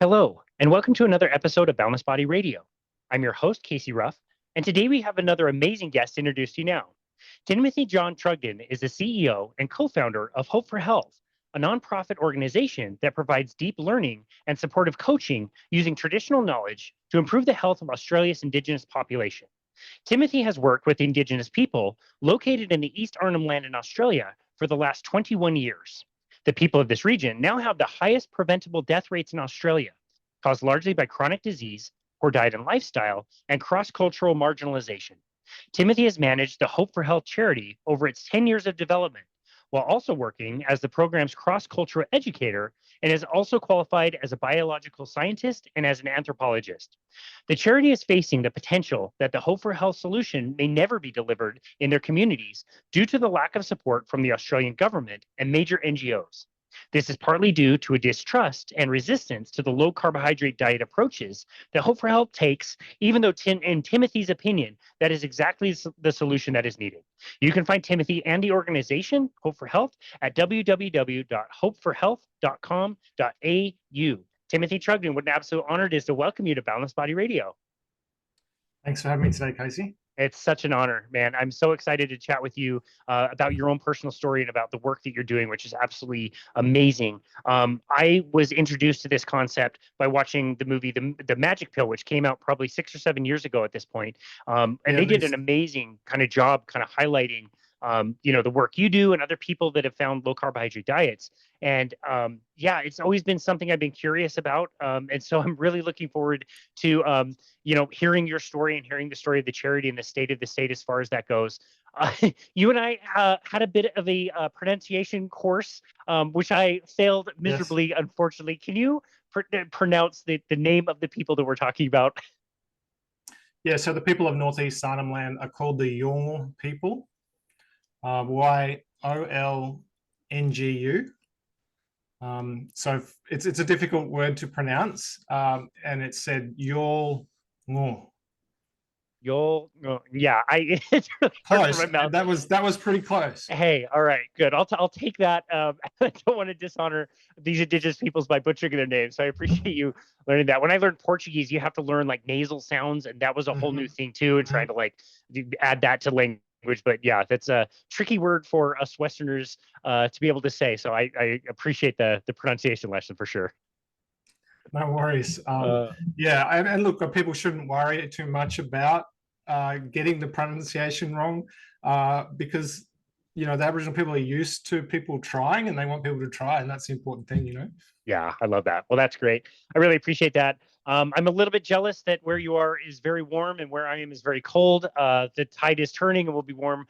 Hello, and welcome to another episode of Boundless Body Radio. I'm your host, Casey Ruff, and today we have another amazing guest to introduce to you now. Timothy John Trudgen is the CEO and co-founder of Hope for Health, a nonprofit organization that provides deep learning and supportive coaching using traditional knowledge to improve the health of Australia's Indigenous population. Timothy has worked with Indigenous people located in the East Arnhem Land in Australia for the last 21 years. The people of this region now have the highest preventable death rates in Australia, caused largely by chronic disease, poor diet and lifestyle, and cross cultural marginalization. Timothy has managed the Hope for Health charity over its 10 years of development, while also working as the program's cross cultural educator and is also qualified as a biological scientist and as an anthropologist. The charity is facing the potential that the Hope for Health solution may never be delivered in their communities due to the lack of support from the Australian government and major NGOs. This is partly due to a distrust and resistance to the low carbohydrate diet approaches that Hope for Health takes, even though in Timothy's opinion, that is exactly the solution that is needed. You can find Timothy and the organization, Hope for Health, at www.hopeforhealth.com.au. Timothy Trudgen, what an absolute honor it is to welcome you to Boundless Body Radio. Thanks for having me today, Casey. It's such an honor, man. I'm so excited to chat with you about your own personal story and about the work that you're doing, which is absolutely amazing. I was introduced to this concept by watching the movie The Magic Pill, which came out probably 6 or 7 years ago at this point. And they did an amazing kind of job kind of highlighting the work you do and other people that have found low carbohydrate diets. And yeah, it's always been something I've been curious about. And so I'm really looking forward to, hearing your story and hearing the story of the charity and the state of the state as far as that goes. You and I had a bit of a pronunciation course, which I failed miserably, yes. Unfortunately. Can you pronounce the name of the people that we're talking about? Yeah, so the people of Northeast Arnhem Land are called the Yolngu people. Yolngu. So it's a difficult word to pronounce, and it said Yolngu. Yeah, it's really close. That was pretty close. Hey, all right, good. I'll take that. I don't want to dishonor these Indigenous peoples by butchering their names, so I appreciate you learning that. When I learned Portuguese, you have to learn like nasal sounds, and that was a whole new thing too, and trying to like add that to language. But yeah, that's a tricky word for us Westerners to be able to say. So I appreciate the pronunciation lesson for sure. No worries. Yeah, and look, people shouldn't worry too much about getting the pronunciation wrong because, the Aboriginal people are used to people trying and they want people to try, and that's the important thing. Yeah, I love that. Well, that's great. I really appreciate that. I'm a little bit jealous that where you are is very warm and where I am is very cold. The tide is turning and will be warm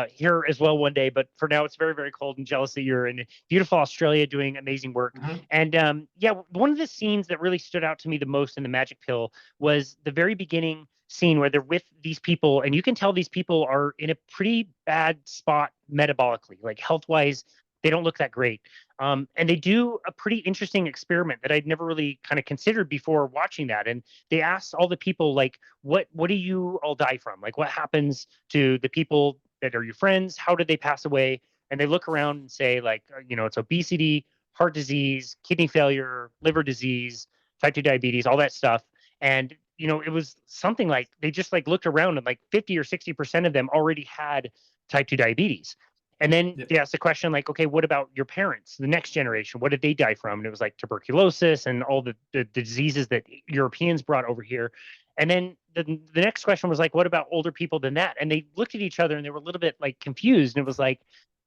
here as well one day. But for now, it's very, very cold, and jealous that you're in beautiful Australia doing amazing work. And yeah, one of the scenes that really stood out to me the most in The Magic Pill was the very beginning scene where they're with these people, and you can tell these people are in a pretty bad spot metabolically, like health-wise. They don't look that great. And they do a pretty interesting experiment that I'd never really kind of considered before watching that. And they asked all the people, like, what do you all die from? Like, what happens to the people that are your friends? How did they pass away? And they look around and say, like, it's obesity, heart disease, kidney failure, liver disease, type 2 diabetes, all that stuff. And, it was something like they just like looked around and like 50 or 60% of them already had type 2 diabetes. And then they asked the question, like, okay, what about your parents, the next generation? What did they die from? And it was like tuberculosis and all the diseases that Europeans brought over here. And then the next question was like, what about older people than that? And they looked at each other and they were a little bit like confused. And it was like,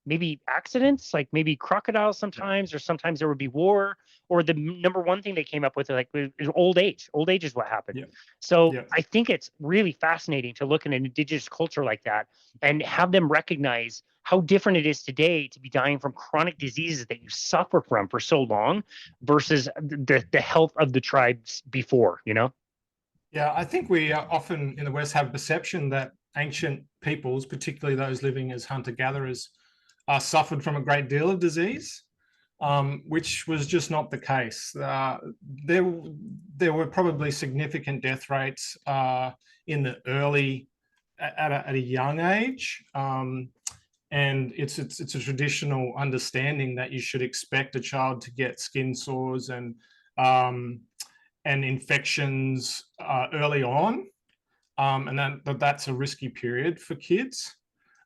maybe accidents, like maybe crocodiles sometimes, or sometimes there would be war, or the number one thing they came up with, like, is old age. Old age is what happened. So I think it's really fascinating to look at an Indigenous culture like that and have them recognize how different it is today to be dying from chronic diseases that you suffer from for so long versus the health of the tribes before, Yeah, I think we often in the West have a perception that ancient peoples, particularly those living as hunter-gatherers, suffered from a great deal of disease, which was just not the case. There were probably significant death rates in the early, at a young age, and it's a traditional understanding that you should expect a child to get skin sores and and infections early on, and that's a risky period for kids.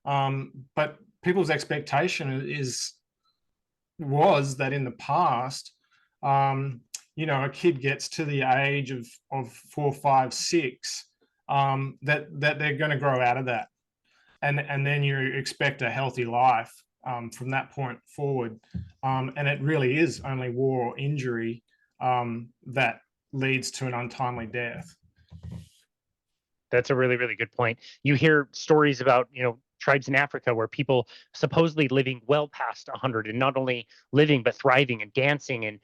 But people's expectation was that in the past, a kid gets to the age of 4, 5, 6, that they're going to grow out of that, and then you expect a healthy life from that point forward, and it really is only war or injury that leads to an untimely death. That's a really, really good point. You hear stories about, tribes in Africa where people supposedly living well past 100, and not only living, but thriving and dancing and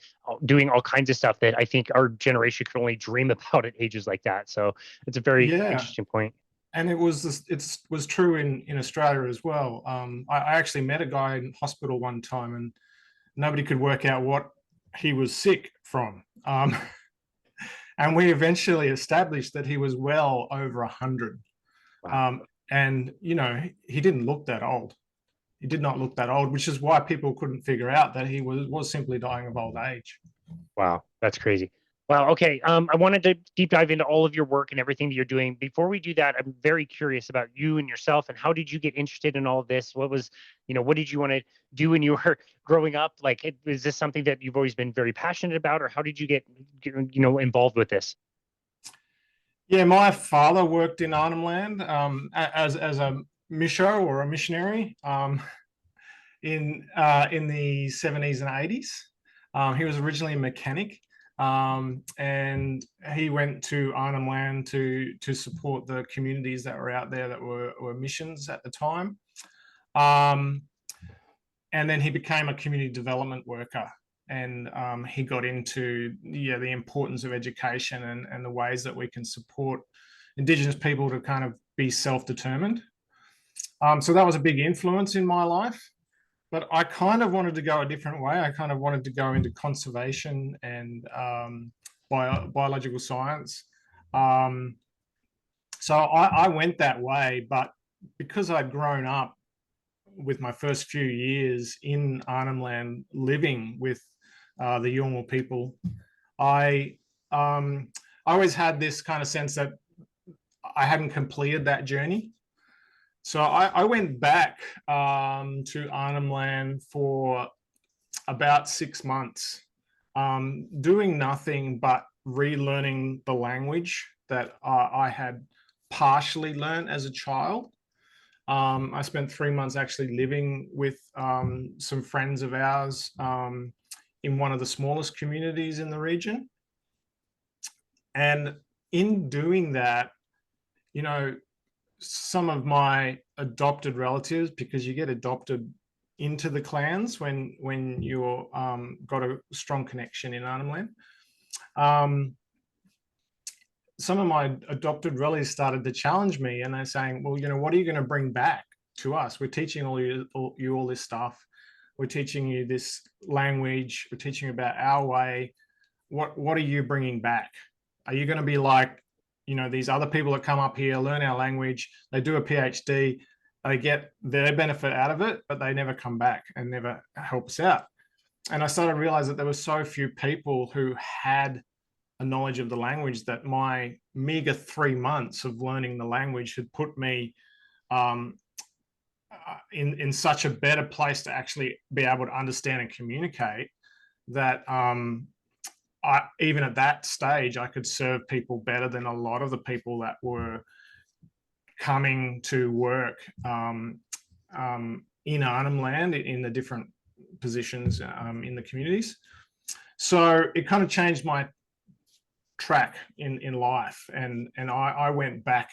doing all kinds of stuff that I think our generation could only dream about at ages like that. So it's a very interesting point. And it was true in Australia as well. I actually met a guy in hospital one time, and nobody could work out what he was sick from. And we eventually established that he was well over 100. Wow. And, he didn't look that old. He did not look that old, which is why people couldn't figure out that he was simply dying of old age. Wow, that's crazy. Wow. Okay. I wanted to deep dive into all of your work and everything that you're doing. Before we do that, I'm very curious about you and yourself, and how did you get interested in all of this? What was, what did you want to do when you were growing up? Like, is this something that you've always been very passionate about, or how did you get involved with this? Yeah, my father worked in Arnhem Land as a misho or a missionary in the 70s and 80s. He was originally a mechanic, and he went to Arnhem Land to support the communities that were out there that were missions at the time. And then he became a community development worker. And he got into the importance of education and the ways that we can support Indigenous people to kind of be self-determined. So that was a big influence in my life. But I kind of wanted to go a different way. I kind of wanted to go into conservation and biological science. So I went that way, but because I'd grown up with my first few years in Arnhem Land living with the Yolngu people, I always had this kind of sense that I hadn't completed that journey. So I went back to Arnhem Land for about 6 months, doing nothing but relearning the language that I had partially learned as a child. I spent 3 months actually living with some friends of ours in one of the smallest communities in the region. And in doing that, some of my adopted relatives, because you get adopted into the clans when you're got a strong connection in Arnhem Land. Some of my adopted relatives started to challenge me, and they're saying, well, what are you going to bring back to us? We're teaching you all this stuff. We're teaching you this language. We're teaching you about our way. What are you bringing back? Are you going to be like, these other people that come up here, learn our language, they do a PhD, they get their benefit out of it, but they never come back and never help us out? And I started to realize that there were so few people who had a knowledge of the language, that my meager 3 months of learning the language had put me in such a better place to actually be able to understand and communicate, that even at that stage, I could serve people better than a lot of the people that were coming to work in Arnhem Land in the different positions in the communities. So it kind of changed my track in life, and I went back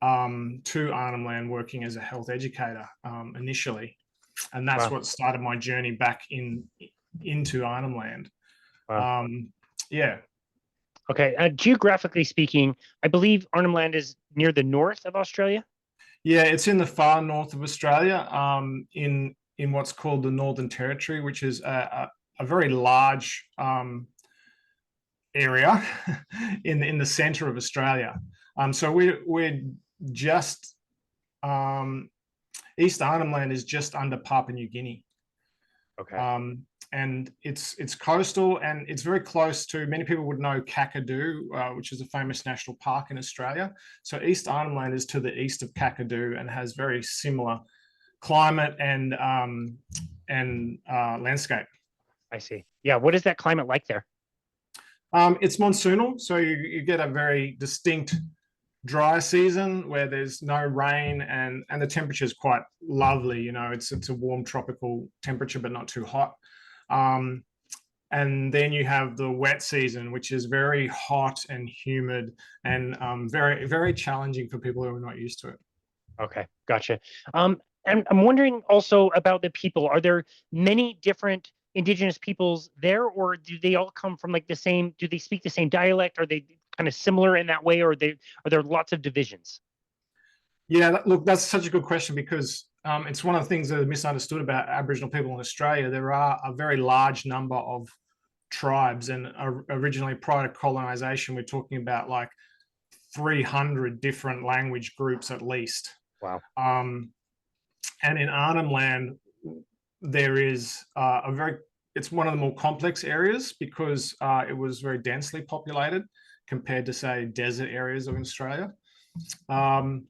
to Arnhem Land working as a health educator initially, and that's what started my journey back into Arnhem Land. Wow. Yeah. Okay. Geographically speaking, I believe Arnhem Land is near the north of Australia. Yeah, it's in the far north of Australia, in what's called the Northern Territory, which is a very large area in the centre of Australia. So we're just East Arnhem Land is just under Papua New Guinea. Okay. and it's coastal, and it's very close to, many people would know Kakadu, which is a famous national park in Australia. So East Arnhem Land is to the east of Kakadu and has very similar climate and landscape. I see. Yeah. What is that climate like there? It's monsoonal, so you get a very distinct dry season where there's no rain, and the temperature is quite lovely. You know, it's a warm tropical temperature, but not too hot. And then you have the wet season, which is very hot and humid, and very, very challenging for people who are not used to it. Okay, gotcha. And I'm wondering also about the people. Are there many different Indigenous peoples there, or do they all come from like the same? Do they speak the same dialect? Are they kind of similar in that way, or are there lots of divisions? Yeah, look, that's such a good question, because it's one of the things that are misunderstood about Aboriginal people in Australia. There are a very large number of tribes, and originally, prior to colonization, we're talking about like 300 different language groups at least. Wow. And in Arnhem Land, there is it's one of the more complex areas, because it was very densely populated compared to, say, desert areas of Australia. But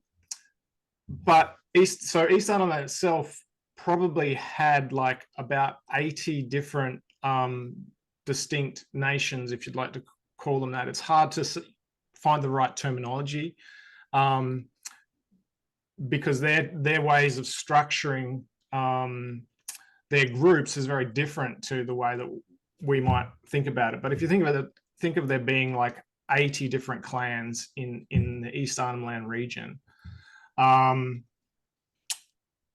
East Arnhem Land itself probably had like about 80 different distinct nations, if you'd like to call them that. It's hard to find the right terminology, because their ways of structuring their groups is very different to the way that we might think about it. But if you think of there being like 80 different clans in the East Arnhem Land region.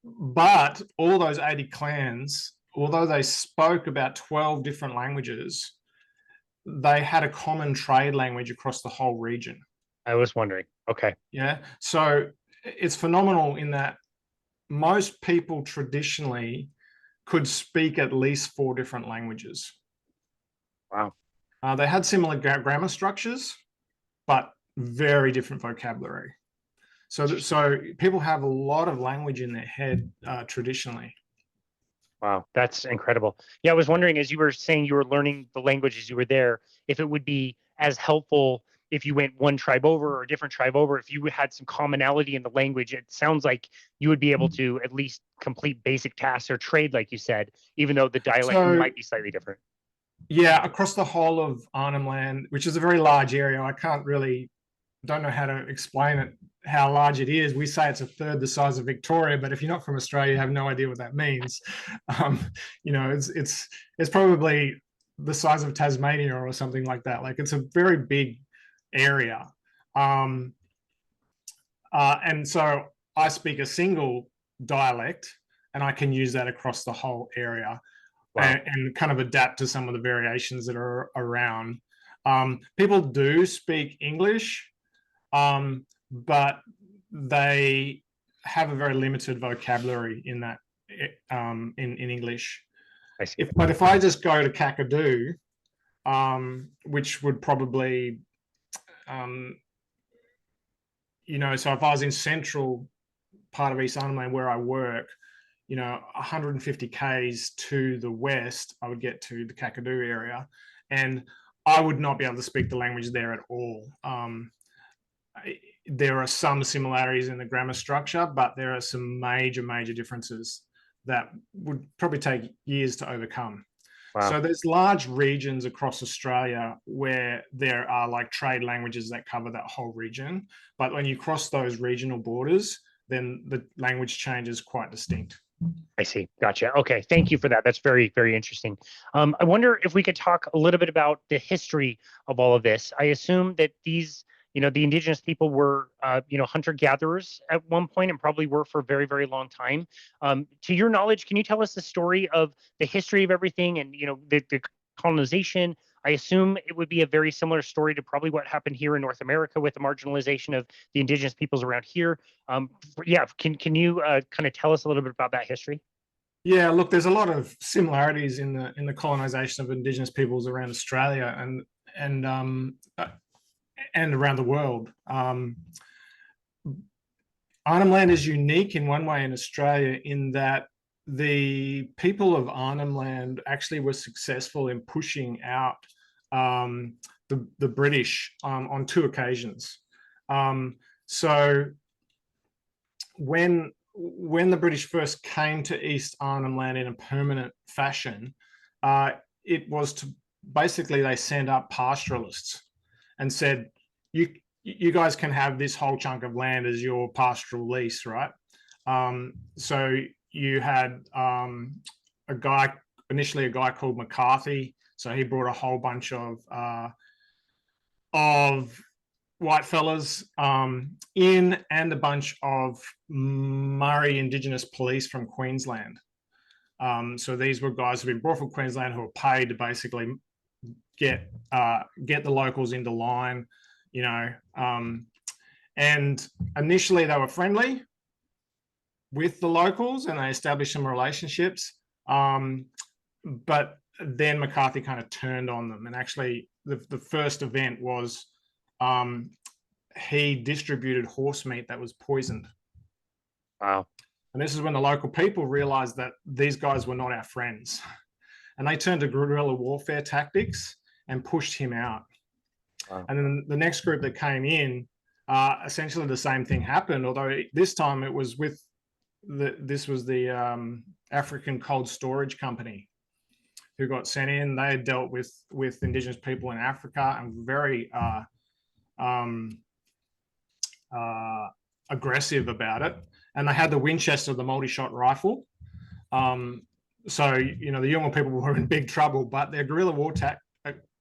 But all those 80 clans, although they spoke about 12 different languages, they had a common trade language across the whole region. I was wondering. Okay. Yeah. So it's phenomenal in that most people traditionally could speak at least 4 different languages. Wow. They had similar grammar structures, but very different vocabulary. So people have a lot of language in their head traditionally. Wow, that's incredible. Yeah, I was wondering, as you were saying you were learning the language as you were there, if it would be as helpful if you went one tribe over or a different tribe over, if you had some commonality in the language. It sounds like you would be able to at least complete basic tasks or trade, like you said, even though the dialect might be slightly different. Yeah, across the whole of Arnhem Land, which is a very large area, don't know how to explain it, how large it is. We say it's a third the size of Victoria, but if you're not from Australia, you have no idea what that means. You know, it's probably the size of Tasmania or something like that. Like, it's a very big area. And so I speak a single dialect, and I can use that across the whole area. Wow. and kind of adapt to some of the variations that are around. People do speak English, but they have a very limited vocabulary in that, in English. I see. But if I just go to Kakadu, which would probably, you know, so if I was in central part of East Arnhem Land where I work, you know, 150 k's to the west, I would get to the Kakadu area, and I would not be able to speak the language there at all. There are some similarities in the grammar structure, but there are some major differences that would probably take years to overcome. Wow. So there's large regions across Australia where there are like trade languages that cover that whole region. But when you cross those regional borders, then the language change is quite distinct. I see. Gotcha. Okay. Thank you for that. That's very, very interesting. I wonder if we could talk a little bit about the history of all of this. I assume that these, you know, the Indigenous people were, you know, hunter-gatherers at one point, and probably were for a very, very long time. To your knowledge, can you tell us the story of the history of everything and, you know, the colonization? I assume it would be a very similar story to probably what happened here in North America with the marginalization of the Indigenous peoples around here. Yeah, can you kind of tell us a little bit about that history? Yeah, look, there's a lot of similarities in the colonization of Indigenous peoples around Australia and around the world. Arnhem Land is unique in one way in Australia, in that the people of Arnhem Land actually were successful in pushing out the British on 2 occasions. So when the British first came to East Arnhem Land in a permanent fashion, it was to basically, they sent up pastoralists and said, you guys can have this whole chunk of land as your pastoral lease, right? So you had initially a guy called McCarthy. So he brought a whole bunch of white fellas in, and a bunch of Murray Indigenous police from Queensland. So these were guys who've been brought from Queensland who were paid to basically get the locals into line, you know. And initially they were friendly with the locals and they established some relationships. But then McCarthy kind of turned on them. And actually the first event was he distributed horse meat that was poisoned. Wow. And this is when the local people realized that these guys were not our friends. And they turned to guerrilla warfare tactics and pushed him out. Wow. And then the next group that came in, essentially the same thing happened, although this time it was with this was the African Cold Storage Company who got sent in. They had dealt with Indigenous people in Africa and very aggressive about it. And they had the Winchester, the multi-shot rifle. So, you know, the Yolngu people were in big trouble, but their guerrilla war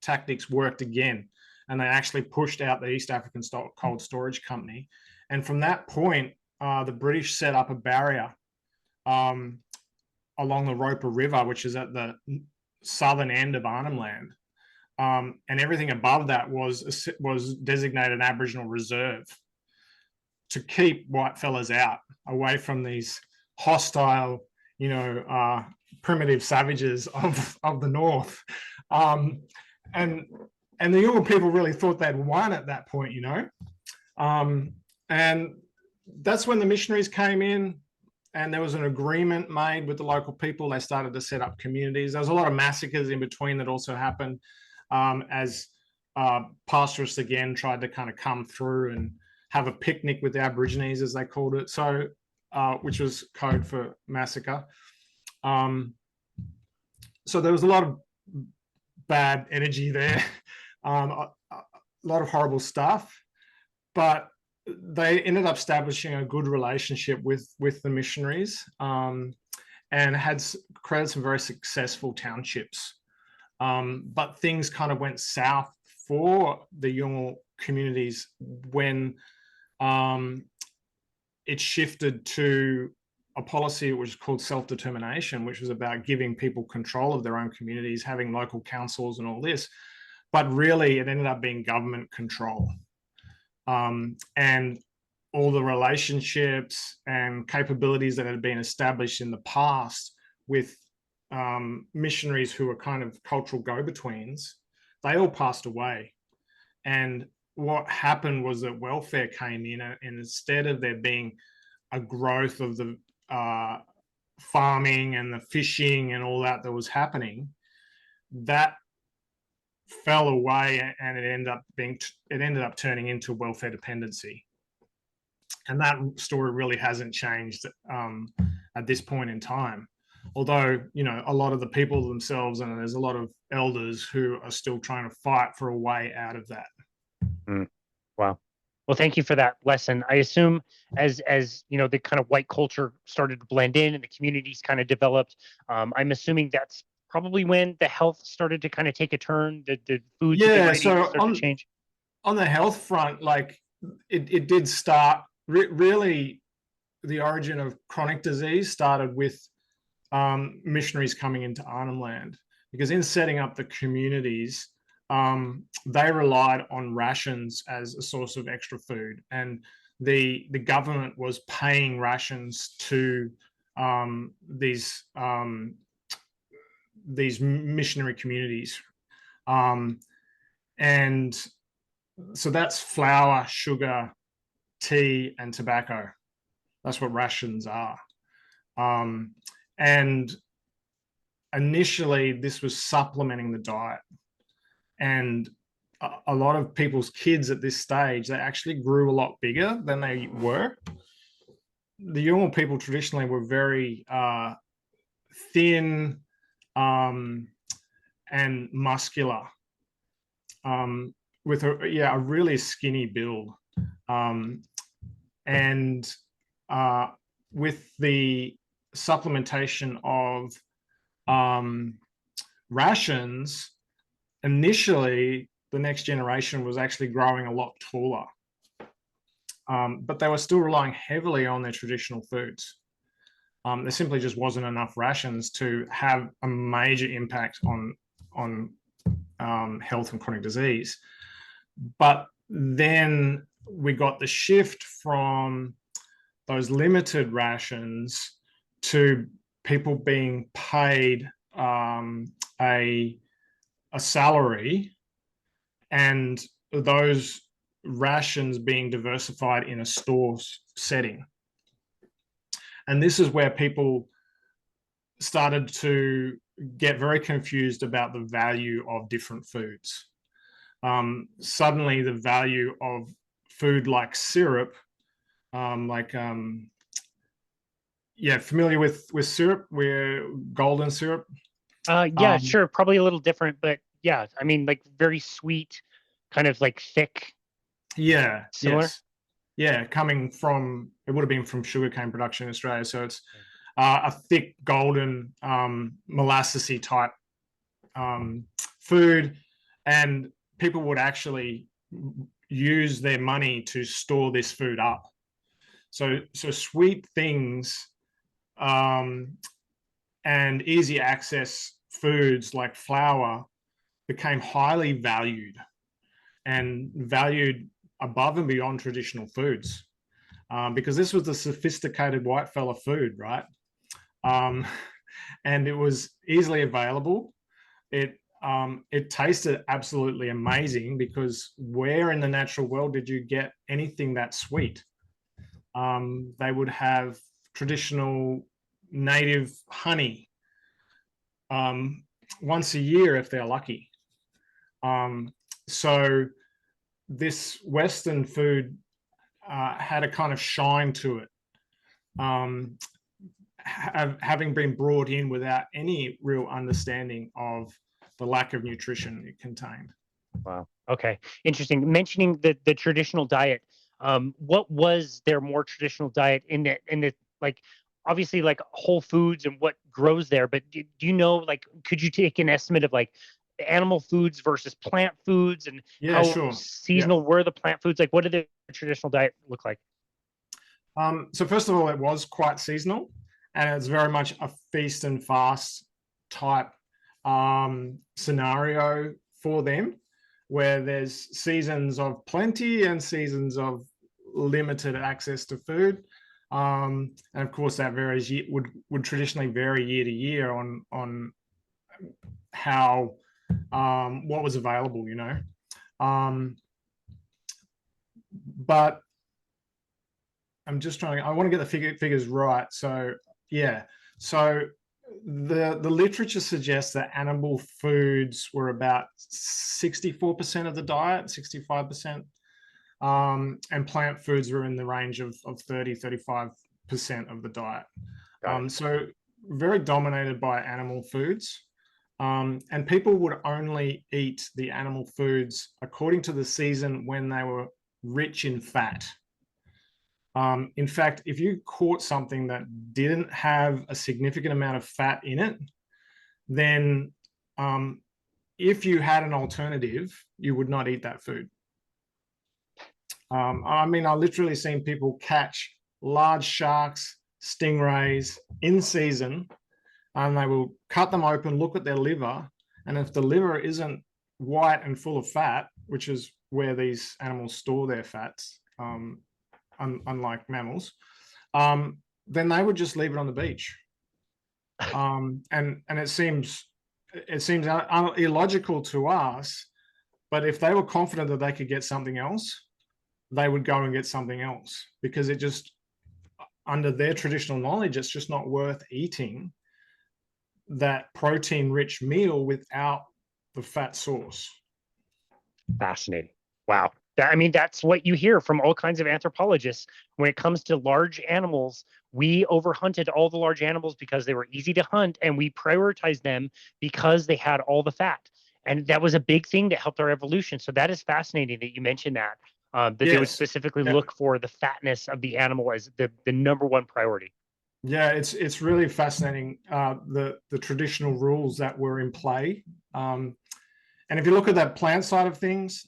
tactics worked again. And they actually pushed out the East African Cold Storage Company. And from that point, the British set up a barrier along the Roper River, which is at the southern end of Arnhem Land. And everything above that was designated an Aboriginal reserve to keep white fellas out, away from these hostile, you know, primitive savages of the north. And the Yolngu people really thought they'd won at that point, you know. And that's when the missionaries came in and there was an agreement made with the local people. They started to set up communities. There was a lot of massacres in between that also happened as pastoralists again tried to kind of come through and have a picnic with the Aborigines, as they called it, so which was code for massacre. So there was a lot of bad energy there, a lot of horrible stuff, but they ended up establishing a good relationship with the missionaries and had created some very successful townships. But things kind of went south for the Yolngu communities when it shifted to a policy which is called self-determination, which was about giving people control of their own communities, having local councils and all this. But really, it ended up being government control. And all the relationships and capabilities that had been established in the past with missionaries who were kind of cultural go-betweens, they all passed away. And what happened was that welfare came in, and instead of there being a growth of the farming and the fishing and all that was happening, that fell away, and it ended up turning into welfare dependency. And that story really hasn't changed at this point in time. Although, you know, a lot of the people themselves, and there's a lot of elders who are still trying to fight for a way out of that. Wow. Well, thank you for that lesson. I assume as you know, the kind of white culture started to blend in and the communities kind of developed, I'm assuming that's probably when the health started to kind of take a turn, the foods that they might eat started to change. On the health front, like it did start, really the origin of chronic disease started with missionaries coming into Arnhem Land, because in setting up the communities, they relied on rations as a source of extra food, and the government was paying rations to these missionary communities, and so that's flour, sugar, tea, and tobacco. That's what rations are. And initially, this was supplementing the diet. And a lot of people's kids at this stage, they actually grew a lot bigger than they were. The Yolngu people traditionally were very thin and muscular, with a really skinny build. And with the supplementation of rations, initially the next generation was actually growing a lot taller. But they were still relying heavily on their traditional foods. There simply just wasn't enough rations to have a major impact on health and chronic disease. But then we got the shift from those limited rations to people being paid a salary, and those rations being diversified in a store setting. And this is where people started to get very confused about the value of different foods. Suddenly the value of food like syrup, familiar with syrup, where golden syrup? Yeah, sure. Probably a little different, but yeah, I mean, like very sweet, kind of like thick. Yeah. Similar. Yes. Yeah. Coming from, it would have been from sugarcane production in Australia. So it's a thick, golden, molassesy type food. And people would actually use their money to store this food up. So sweet things and easy access foods like flour became highly valued and valued above and beyond traditional foods, because this was the sophisticated white fella food, right? And it was easily available. It tasted absolutely amazing, because where in the natural world did you get anything that sweet? They would have traditional native honey once a year if they're lucky. So this Western food had a kind of shine to it, having been brought in without any real understanding of the lack of nutrition it contained. Wow. Okay. Interesting. Mentioning the traditional diet, what was their more traditional diet in the like, obviously like whole foods and what grows there, but do you know, like, could you take an estimate of like animal foods versus plant foods, and how seasonal were the plant foods? Like, what did the traditional diet look like? So first of all, it was quite seasonal, and it's very much a feast and fast type scenario for them, where there's seasons of plenty and seasons of limited access to food. And of course that varies, would traditionally vary year to year on how what was available, you know. But I'm just trying, I want to get the figures right. So yeah, so the literature suggests that animal foods were about 64% of the diet, 65%, and plant foods were in the range of 30-35% of the diet. So very dominated by animal foods. And people would only eat the animal foods according to the season when they were rich in fat. In fact, if you caught something that didn't have a significant amount of fat in it, then if you had an alternative, you would not eat that food. I mean, I've literally seen people catch large sharks, stingrays in season, and they will cut them open, look at their liver, and if the liver isn't white and full of fat, which is where these animals store their fats, unlike mammals, then they would just leave it on the beach. And it seems illogical to us, but if they were confident that they could get something else, they would go and get something else, because it just, under their traditional knowledge, it's just not worth eating that protein-rich meal without the fat source. Fascinating. Wow. I mean, that's what you hear from all kinds of anthropologists. When it comes to large animals, we overhunted all the large animals because they were easy to hunt, and we prioritized them because they had all the fat. And that was a big thing that helped our evolution. So that is fascinating that you mentioned that, that they would Yes. specifically Yeah. look for the fatness of the animal as the number one priority. Yeah, it's really fascinating, the traditional rules that were in play. And if you look at that plant side of things,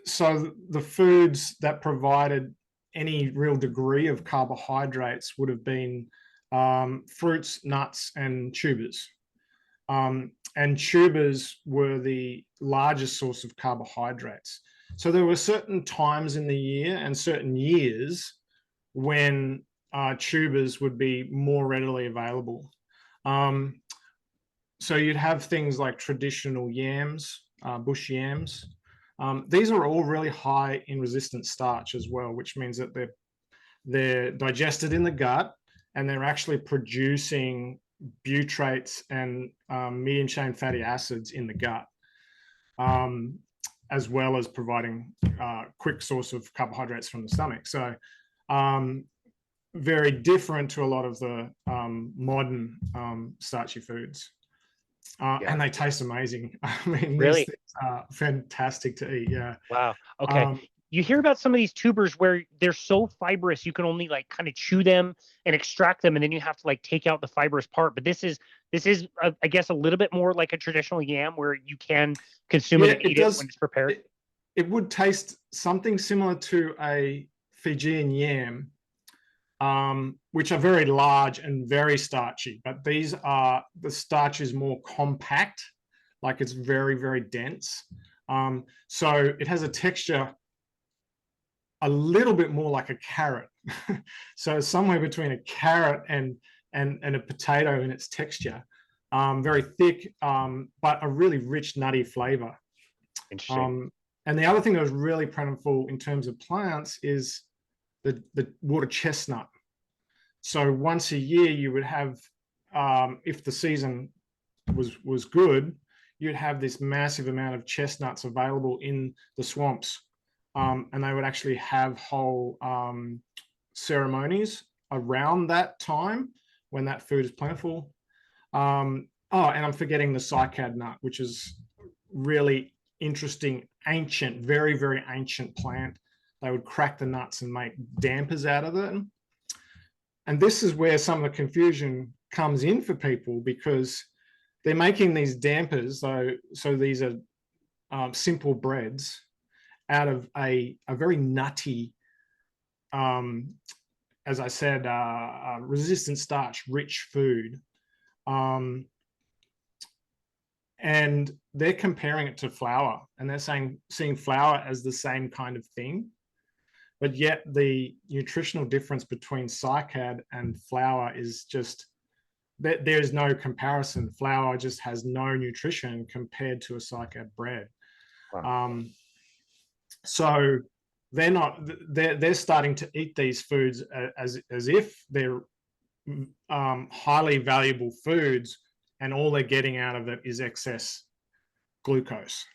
so the foods that provided any real degree of carbohydrates would have been fruits, nuts, and tubers. And tubers were the largest source of carbohydrates. So there were certain times in the year and certain years when tubers would be more readily available. So you'd have things like traditional yams, bush yams. These are all really high in resistant starch as well, which means that they're digested in the gut, and they're actually producing butyrates and medium chain fatty acids in the gut, as well as providing quick source of carbohydrates from the stomach. So very different to a lot of the modern starchy foods. Yeah. And they taste amazing. I mean, Really? these things are fantastic to eat. Yeah. Wow. Okay. You hear about some of these tubers where they're so fibrous you can only like kind of chew them and extract them, and then you have to like take out the fibrous part. But this is I guess a little bit more like a traditional yam where you can consume it and eat it when it's prepared. It would taste something similar to a Fijian yam, which are very large and very starchy, but the starch is more compact, like it's very, very dense. So it has a texture a little bit more like a carrot. So somewhere between a carrot and a potato in its texture. Very thick, but a really rich nutty flavor. Interesting. And the other thing that was really plentiful in terms of plants is the water chestnut. So once a year you would have, if the season was good, you'd have this massive amount of chestnuts available in the swamps. And they would actually have whole ceremonies around that time when that food is plentiful. Oh, and I'm forgetting the cycad nut, which is really interesting, ancient, very, very ancient plant. They would crack the nuts and make dampers out of it. And this is where some of the confusion comes in for people, because they're making these dampers, so these are simple breads out of a very nutty, as I said, resistant starch rich food. And they're comparing it to flour, and they're seeing flour as the same kind of thing. But yet the nutritional difference between cycad and flour is just, there's no comparison. Flour just has no nutrition compared to a cycad bread. Wow. So they're starting to eat these foods as if they're highly valuable foods, and all they're getting out of it is excess glucose.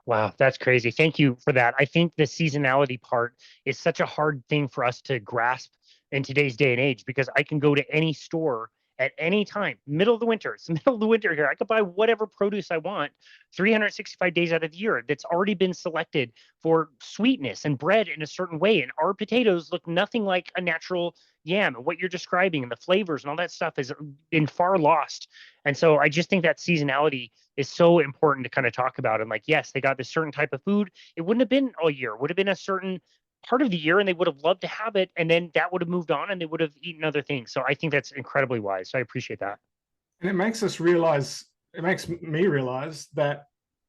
Wow, that's crazy. Thank you for that. I think the seasonality part is such a hard thing for us to grasp in today's day and age, because I can go to any store at any time, middle of the winter. It's the middle of the winter here. I could buy whatever produce I want 365 days out of the year that's already been selected for sweetness and bred in a certain way. And our potatoes look nothing like a natural yam. And what you're describing and the flavors and all that stuff has been far lost. And so I just think that seasonality is so important to kind of talk about. And like, yes, they got this certain type of food. It wouldn't have been all year. It would have been a certain part of the year, and they would have loved to have it. And then that would have moved on and they would have eaten other things. So I think that's incredibly wise. So I appreciate that. And it makes me realize that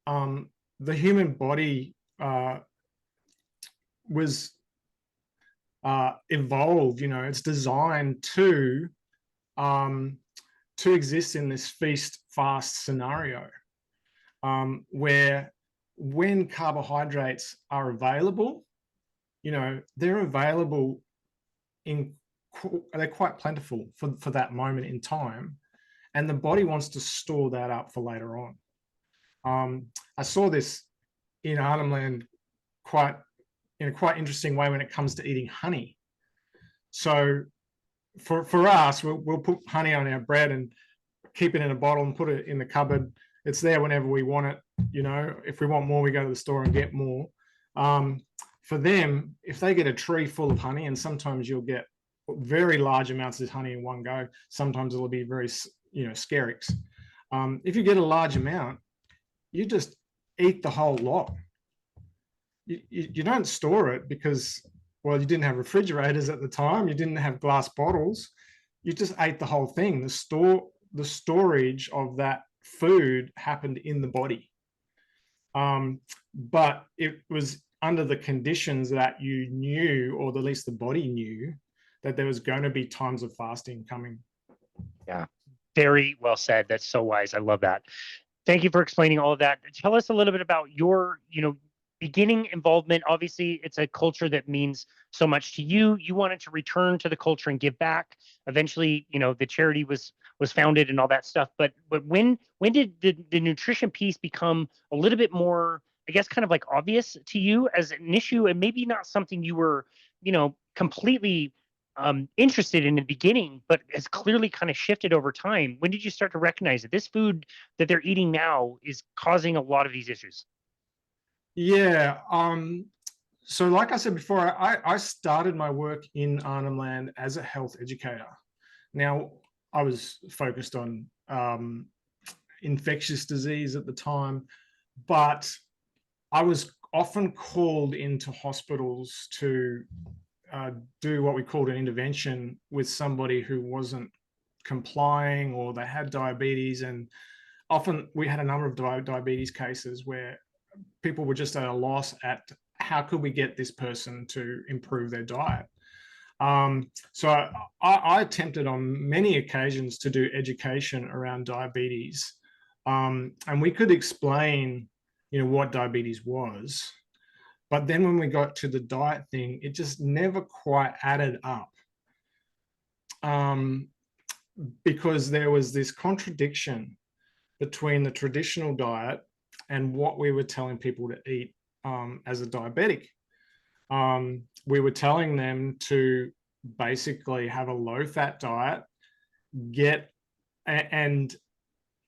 the human body was evolved, it's designed to exist in this feast fast scenario, where when carbohydrates are available, they're available in they're quite plentiful for that moment in time, and the body wants to store that up for later on. I saw this in Arnhem Land in a quite interesting way when it comes to eating honey. So for us, we'll put honey on our bread and keep it in a bottle and put it in the cupboard. It's there whenever we want it. You know, if we want more, we go to the store and get more. For them, if they get a tree full of honey, and sometimes you'll get very large amounts of honey in one go, sometimes it'll be very, skerricks. If you get a large amount, you just eat the whole lot. You don't store it because, well, you didn't have refrigerators at the time, you didn't have glass bottles, you just ate the whole thing. The storage of that food happened in the body. But it was under the conditions that you knew, or at least the body knew, that there was going to be times of fasting coming. Yeah, very well said. That's so wise. I love that. Thank you for explaining all of that. Tell us a little bit about your, beginning involvement. Obviously, it's a culture that means so much to you. You wanted to return to the culture and give back. Eventually, the charity was founded and all that stuff. But when did the nutrition piece become a little bit more, I guess, kind of like obvious to you as an issue, and maybe not something you were, completely interested in the beginning, but has clearly kind of shifted over time? When did you start to recognize that this food that they're eating now is causing a lot of these issues? Yeah. So like I said before, I started my work in Arnhem Land as a health educator. Now, I was focused on infectious disease at the time, but I was often called into hospitals to do what we called an intervention with somebody who wasn't complying, or they had diabetes. And often we had a number of diabetes cases where people were just at a loss at how could we get this person to improve their diet. So I attempted on many occasions to do education around diabetes, and we could explain, what diabetes was. But then when we got to the diet thing, it just never quite added up, because there was this contradiction between the traditional diet and what we were telling people to eat as a diabetic. We were telling them to basically have a low-fat diet, and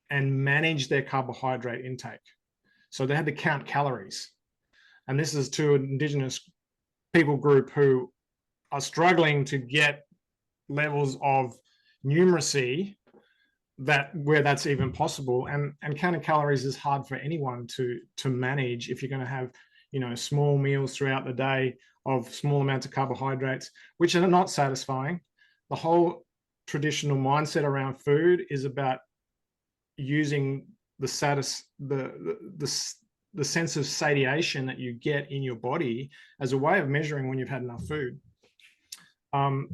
manage their carbohydrate intake. So they had to count calories. And this is to an Indigenous people group who are struggling to get levels of numeracy where that's even possible. And counting calories is hard for anyone to manage if you're going to have, small meals throughout the day of small amounts of carbohydrates, which are not satisfying. The whole traditional mindset around food is about using the sense of satiation that you get in your body as a way of measuring when you've had enough food. And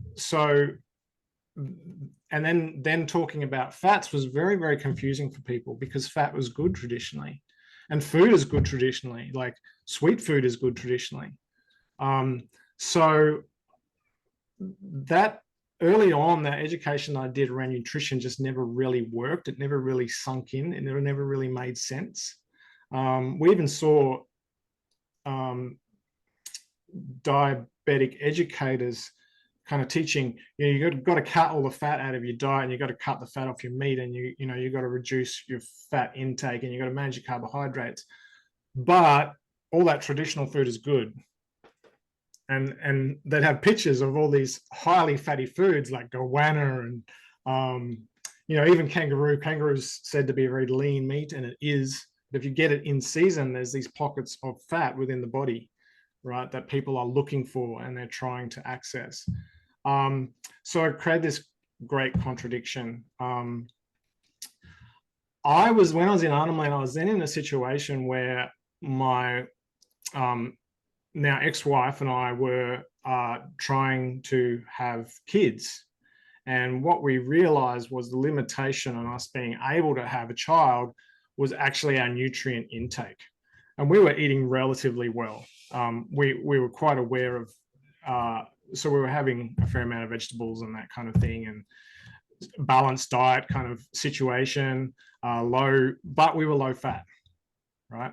then talking about fats was very, very confusing for people, because fat was good traditionally, and food is good traditionally, like sweet food is good traditionally. So that early on, that education I did around nutrition just never really worked. It never really sunk in, and it never really made sense. We even saw diabetic educators kind of teaching, you've got to cut all the fat out of your diet, and you've got to cut the fat off your meat, and you've got to reduce your fat intake, and you've got to manage your carbohydrates. But all that traditional food is good. And they'd have pictures of all these highly fatty foods like goanna and, even kangaroo. Kangaroo's said to be a very lean meat, and it is. But if you get it in season, there's these pockets of fat within the body, right, that people are looking for and they're trying to access. So I created this great contradiction. When I was in Arnhem Land, I was then in a situation where my now ex-wife and I were trying to have kids. And what we realized was the limitation on us being able to have a child was actually our nutrient intake. And we were eating relatively well. We were quite aware of so we were having a fair amount of vegetables and that kind of thing, and balanced diet kind of situation, but we were low fat, right?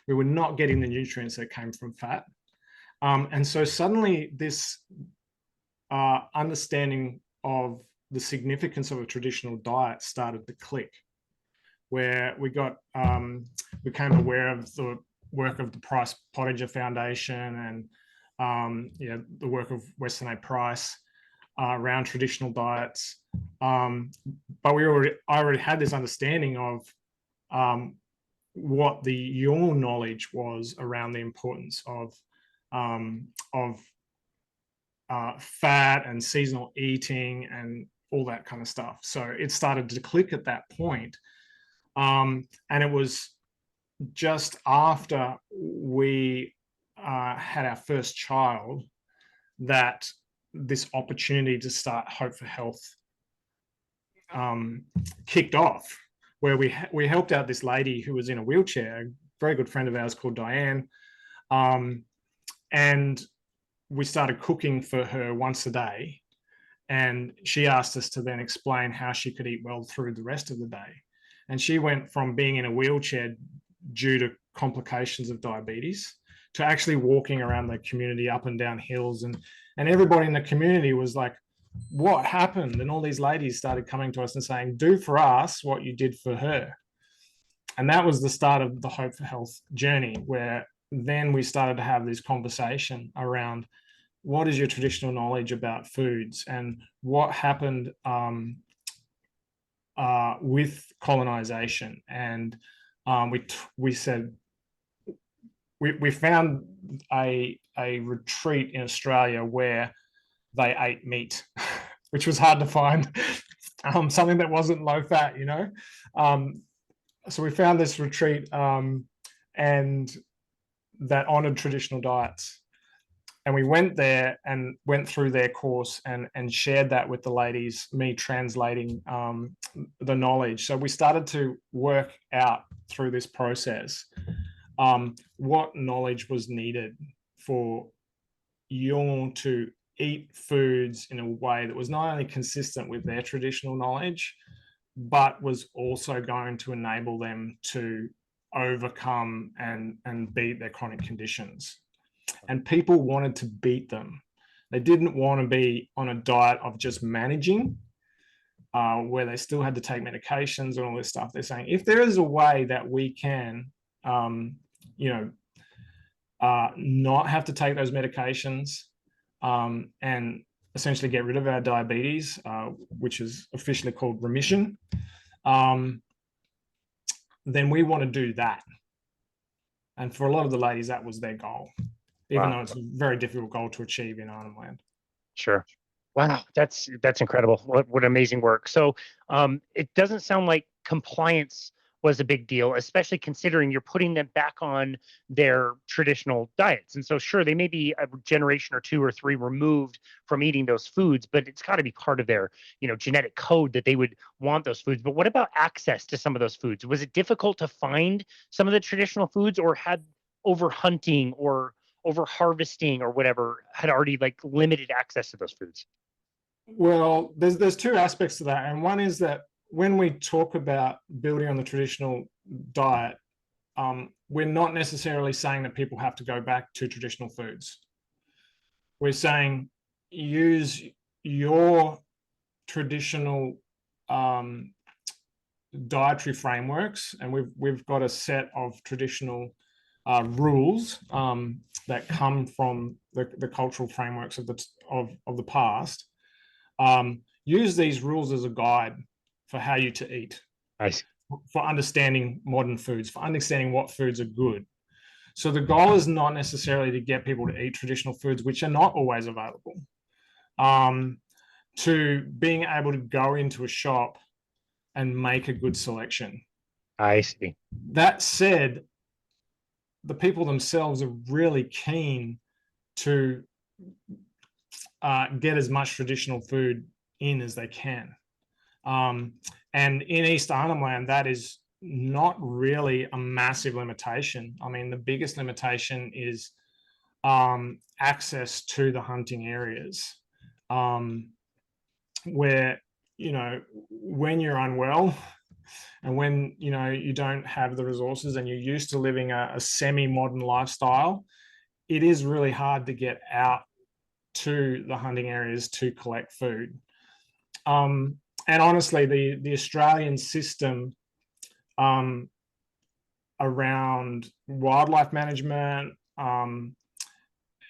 We were not getting the nutrients that came from fat. And so suddenly this understanding of the significance of a traditional diet started to click, where we became aware of the work of the Price Pottinger Foundation and the work of Weston A. Price around traditional diets. But I already had this understanding of what the Yolngu knowledge was around the importance of fat and seasonal eating and all that kind of stuff. So it started to click at that point. And it was just after we had our first child that this opportunity to start Hope for Health kicked off, where we helped out this lady who was in a wheelchair, a very good friend of ours called Diane, and we started cooking for her once a day, and she asked us to then explain how she could eat well through the rest of the day. And she went from being in a wheelchair due to complications of diabetes to actually walking around the community up and down hills, and everybody in the community was like, what happened? And all these ladies started coming to us and saying, do for us what you did for her. And that was the start of the Hope for Health journey, where then we started to have this conversation around what is your traditional knowledge about foods and what happened with colonization. And we said, we found a retreat in Australia where they ate meat, which was hard to find, something that wasn't low fat, so we found this retreat and that honored traditional diets. And we went there and went through their course and shared that with the ladies, me translating the knowledge. So we started to work out through this process what knowledge was needed for Yolngu to eat foods in a way that was not only consistent with their traditional knowledge, but was also going to enable them to overcome and beat their chronic conditions. And people wanted to beat them. They didn't want to be on a diet of just managing, where they still had to take medications and all this stuff. They're saying, if there is a way that we can, not have to take those medications, and essentially get rid of our diabetes, which is officially called remission, then we want to do that. And for a lot of the ladies, that was their goal, even though it's a very difficult goal to achieve in Arnhem Land. Sure. Wow, that's incredible. What amazing work. So it doesn't sound like compliance was a big deal, especially considering you're putting them back on their traditional diets. And so sure, they may be a generation or two or three removed from eating those foods, but it's got to be part of their, genetic code that they would want those foods. But what about access to some of those foods? Was it difficult to find some of the traditional foods, or had over hunting or over harvesting or whatever had already limited access to those foods? Well, there's two aspects to that. And one is that when we talk about building on the traditional diet, we're not necessarily saying that people have to go back to traditional foods. We're saying use your traditional dietary frameworks, and we've got a set of traditional rules that come from the cultural frameworks of the past. Use these rules as a guide for how you to eat, Nice. for understanding modern foods, for understanding what foods are good. So the goal is not necessarily to get people to eat traditional foods, which are not always available, to being able to go into a shop and make a good selection. I see. That said, the people themselves are really keen to get as much traditional food in as they can. And in East Arnhem Land, that is not really a massive limitation. I mean, the biggest limitation is access to the hunting areas, where, when you're unwell and when, you don't have the resources and you're used to living a semi-modern lifestyle, it is really hard to get out to the hunting areas to collect food. And honestly, the Australian system around wildlife management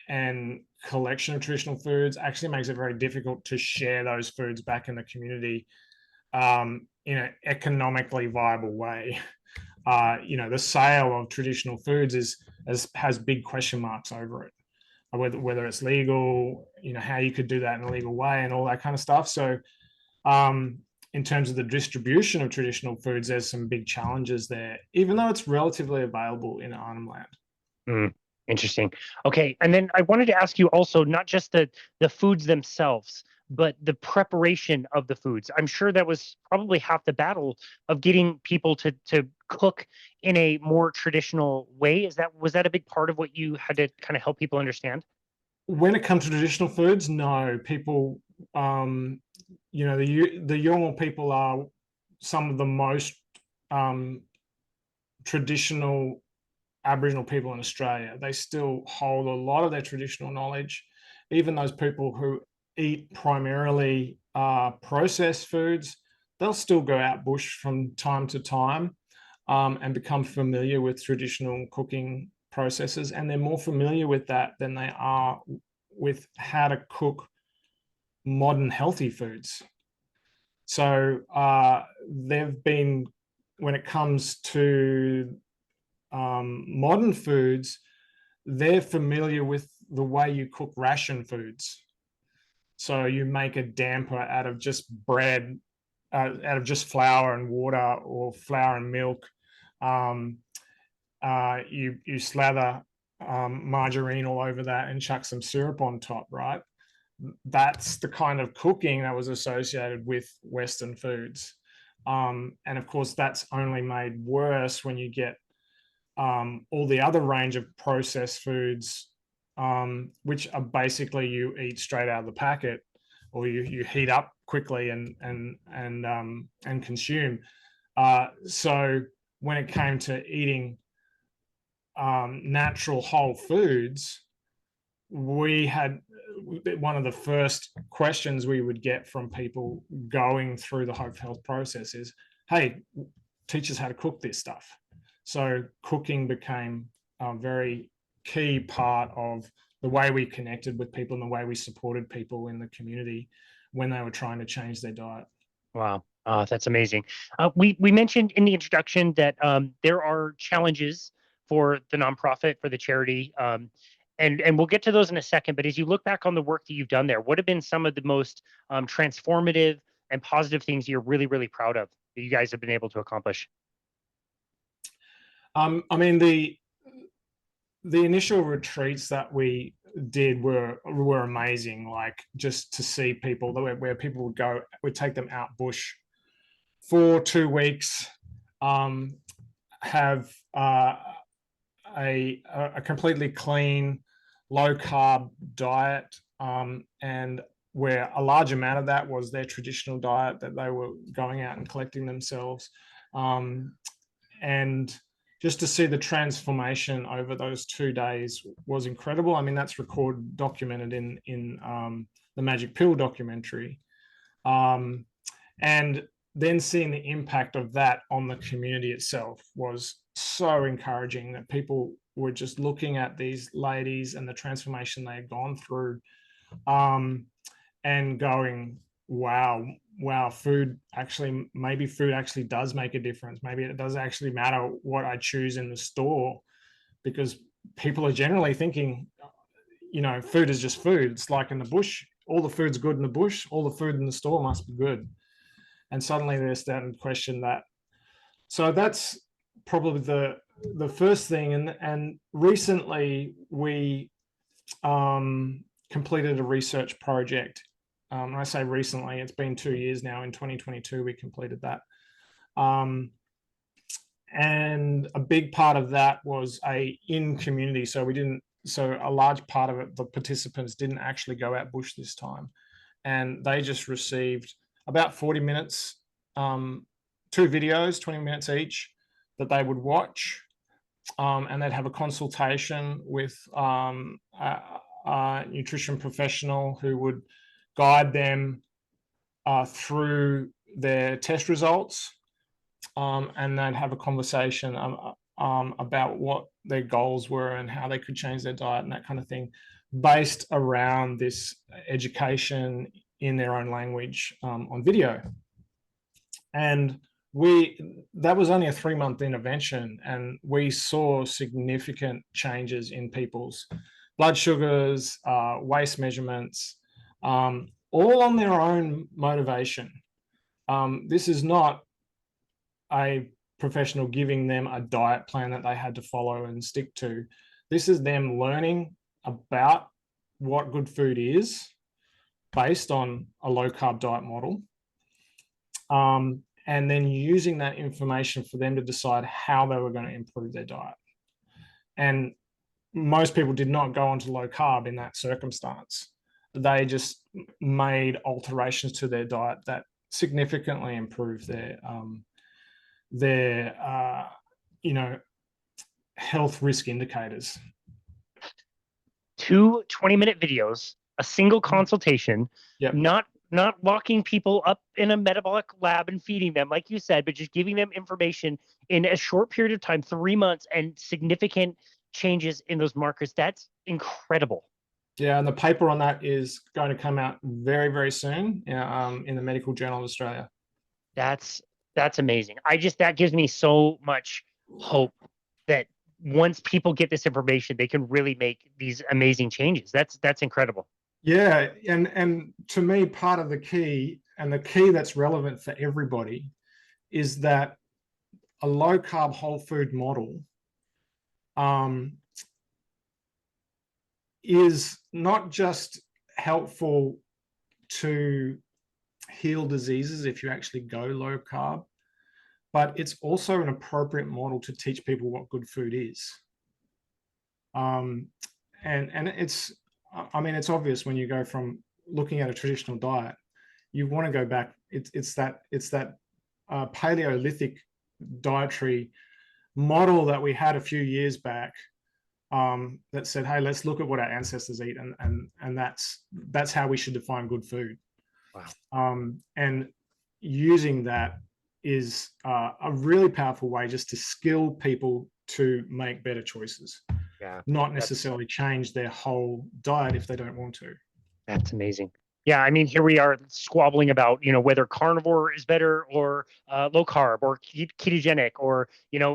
and collection of traditional foods actually makes it very difficult to share those foods back in the community in an economically viable way. The sale of traditional foods has big question marks over it, whether it's legal, how you could do that in a legal way and all that kind of stuff. So in terms of the distribution of traditional foods, there's some big challenges there, even though it's relatively available in Arnhem Land. Interesting. Okay, and then I wanted to ask you also not just the foods themselves, but the preparation of the foods. I'm sure that was probably half the battle of getting people to cook in a more traditional way. Was that a big part of what you had to kind of help people understand? When it comes to traditional foods, no. People, the Yolngu people are some of the most traditional Aboriginal people in Australia. They still hold a lot of their traditional knowledge. Even those people who eat primarily processed foods, they'll still go out bush from time to time and become familiar with traditional cooking processes. And they're more familiar with that than they are with how to cook modern healthy foods. So they've been, when it comes to modern foods, they're familiar with the way you cook ration foods. So you make a damper out of just bread, out of just flour and water, or flour and milk. You slather margarine all over that and chuck some syrup on top, right? That's the kind of cooking that was associated with Western foods. And of course, that's only made worse when you get all the other range of processed foods, which are basically you eat straight out of the packet, or you heat up quickly and consume. So when it came to eating natural whole foods, we had one of the first questions we would get from people going through the Hope Health process is, hey, teach us how to cook this stuff. So cooking became a very key part of the way we connected with people and the way we supported people in the community when they were trying to change their diet. Wow, that's amazing. We mentioned in the introduction that there are challenges for the nonprofit, for the charity, and we'll get to those in a second. But as you look back on the work that you've done there, what have been some of the most transformative and positive things you're really, really proud of that you guys have been able to accomplish? I mean, the initial retreats that we did were amazing. Like, just to see people where people would go, we'd take them out bush for 2 weeks, have a completely clean, low carb diet, and where a large amount of that was their traditional diet that they were going out and collecting themselves, and just to see the transformation over those 2 days was incredible. I mean, that's documented in the Magic Pill documentary, and then seeing the impact of that on the community itself was so encouraging, that people were just looking at these ladies and the transformation they had gone through, and going, wow, maybe food actually does make a difference. Maybe it does actually matter what I choose in the store, because people are generally thinking, food is just food. It's like in the bush, all the food's good in the bush, all the food in the store must be good. And suddenly they're starting to question that. So that's probably the first thing. And recently we completed a research project. When I say recently, it's been 2 years now. In 2022, we completed that. And a big part of that was in community. So we didn't so a large part of it, the participants didn't actually go out bush this time, and they just received about 40 minutes, 2 videos, 20 minutes each, that they would watch, and they'd have a consultation with a nutrition professional who would guide them through their test results, and they'd have a conversation about what their goals were and how they could change their diet and that kind of thing, based around this education in their own language on video. And that was only a 3-month intervention, and we saw significant changes in people's blood sugars, waist measurements, all on their own motivation. This is not a professional giving them a diet plan that they had to follow and stick to. This is them learning about what good food is based on a low-carb diet model, and then using that information for them to decide how they were going to improve their diet. And most people did not go onto low carb in that circumstance. They just made alterations to their diet that significantly improved their health risk indicators. 2 20-minute videos, a single consultation, yep. not locking people up in a metabolic lab and feeding them, like you said, but just giving them information in a short period of time, 3 months, and significant changes in those markers. That's incredible. Yeah, and the paper on that is going to come out very, very soon in the Medical Journal of Australia. That's amazing. That gives me so much hope that once people get this information, they can really make these amazing changes. That's incredible. Yeah, and to me, part of the key, and the key that's relevant for everybody, is that a low carb whole food model is not just helpful to heal diseases if you actually go low carb, but it's also an appropriate model to teach people what good food is. And it's, I mean, it's obvious when you go from looking at a traditional diet, you want to go back. It's that Paleolithic dietary model that we had a few years back, that said, hey, let's look at what our ancestors eat, and that's how we should define good food. Wow. And using that is a really powerful way just to skill people to make better choices. Yeah, not necessarily change their whole diet if they don't want to. That's amazing. Yeah, I mean, here we are squabbling about, whether carnivore is better or low carb or ketogenic, or,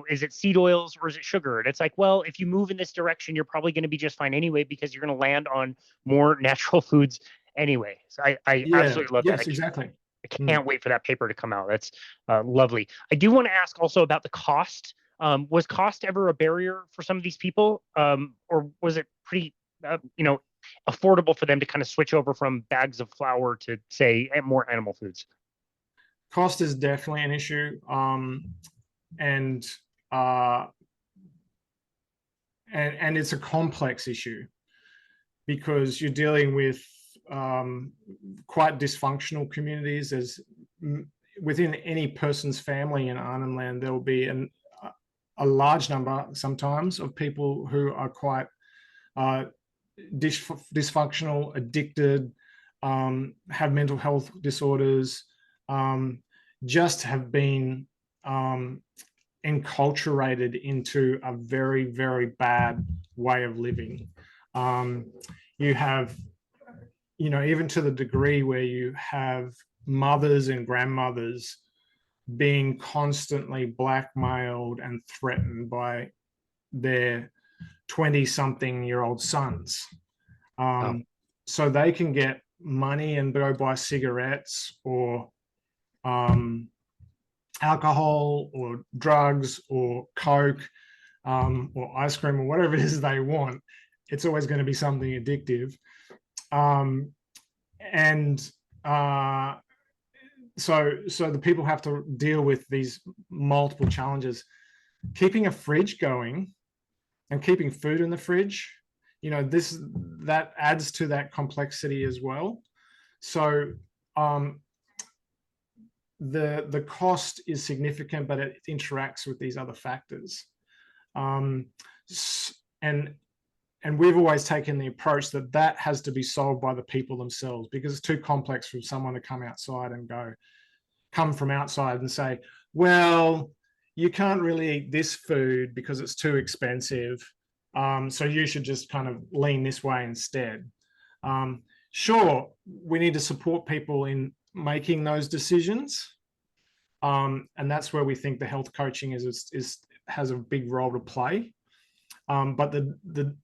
is it seed oils or is it sugar? And it's like, well, if you move in this direction, you're probably going to be just fine anyway, because you're going to land on more natural foods anyway. So I absolutely love that. Exactly. I can't wait for that paper to come out. That's lovely. I do want to ask also about the cost. Was cost ever a barrier for some of these people, or was it pretty, affordable for them to kind of switch over from bags of flour to, say, more animal foods? Cost is definitely an issue, and it's a complex issue, because you're dealing with quite dysfunctional communities. As within any person's family in Arnhem Land, there will be a large number sometimes of people who are quite dysfunctional, addicted, have mental health disorders, just have been enculturated into a very, very bad way of living. You have, even to the degree where you have mothers and grandmothers being constantly blackmailed and threatened by their 20-something-year-old sons, so they can get money and go buy cigarettes or alcohol or drugs or Coke, or ice cream or whatever it is they want. It's always going to be something addictive. So the people have to deal with these multiple challenges. Keeping a fridge going and keeping food in the fridge that adds to that complexity as well. So the cost is significant, but it interacts with these other factors. And we've always taken the approach that has to be solved by the people themselves, because it's too complex for someone to come from outside and say, well, you can't really eat this food because it's too expensive. So you should just kind of lean this way instead. Sure, we need to support people in making those decisions. And that's where we think the health coaching has a big role to play. But the